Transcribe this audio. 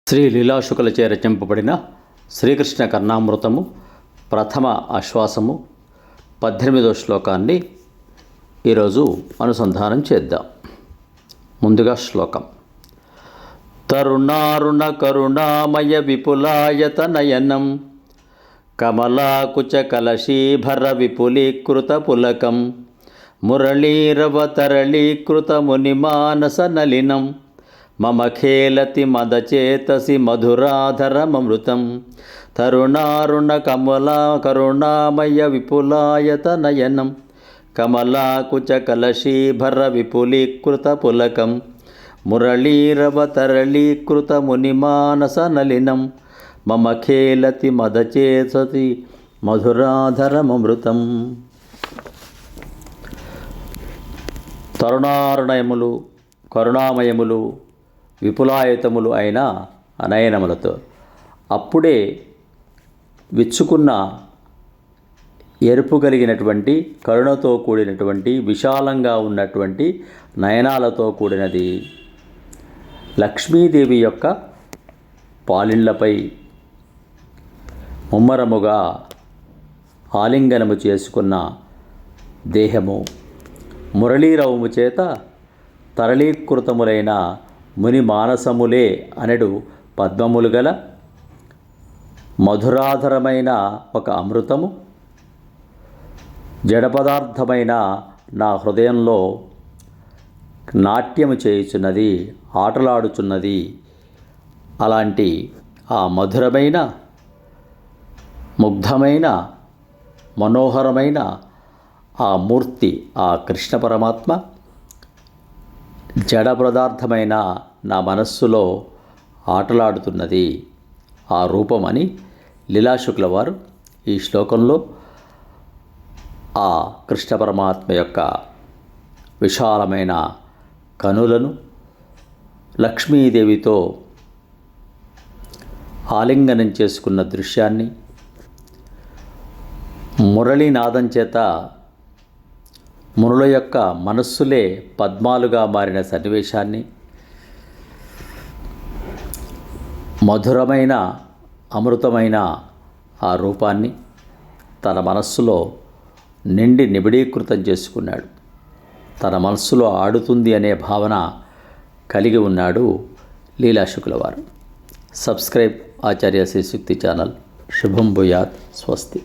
శ్రీ లీలాశుకులచే రచింపబడిన శ్రీకృష్ణ కర్ణామృతము ప్రథమ ఆశ్వాసము 18వ శ్లోకాన్ని ఈరోజు అనుసంధానం చేద్దాం. ముందుగా శ్లోకం. తరుణారుణ కరుణామయ విపులాయత నయనం కమలాకుచ కలశీభర విపులీకృత పులకం మురళీరవతరళీకృత మునిమానస నలినం మమ ఖేలతి మదచేతసి మధురాధరమమృతం తరుణారుణ కమలా కరుణామయ విపులాయత నయనం కమలాకుచ కలశీభర విపులీకృత పులకం మురళీరవతరళీకృత మునిమానస నలినం మమ ఖేలతి మదచేతసి మధురాధరమమృతం. తరుణారుణయములు కరుణామయములు విపులాయతములు అయిన నయనములతో అప్పుడే విచ్చుకున్న ఎరుపు కలిగినటువంటి కరుణతో కూడినటువంటి విశాలంగా ఉన్నటువంటి నయనాలతో కూడినది లక్ష్మీదేవి యొక్క పాలిళ్లపై ముమ్మరముగా ఆలింగనము చేసుకున్న దేహము మురళీరవము చేత తరళీకృతములైన ముని మానసములే అనడు పద్మములు గల మధురాధరమైన ఒక అమృతము జడపదార్థమైన నా హృదయంలో నాట్యము చేయుచున్నది, ఆటలాడుచున్నది. అలాంటి ఆ మధురమైన ముగ్ధమైన మనోహరమైన ఆ మూర్తి, ఆ కృష్ణ పరమాత్మ జడ పదార్థమైన నా మనస్సులో ఆటలాడుతున్నది. ఆ రూపమని లీలాశుకుల వారు ఈ శ్లోకంలో ఆ కృష్ణ పరమాత్మ యొక్క విశాలమైన కనులను లక్ష్మీదేవితో ఆలింగనం చేసుకున్న దృశ్యాన్ని, మురళీనాదం చేత మునుల యొక్క మనస్సులే పద్మాలుగా మారిన సన్నివేశాన్ని, మధురమైన అమృతమైన ఆ రూపాన్ని తన మనస్సులో నిండి నిబిడీకృతం చేసుకున్నాడు. తన మనస్సులో ఆడుతుంది అనే భావన కలిగి ఉన్నాడు లీలాశుకుల వారు. సబ్స్క్రైబ్ ఆచార్య శ్రీశక్తి ఛానల్. శుభం భూయాత్. స్వస్తి.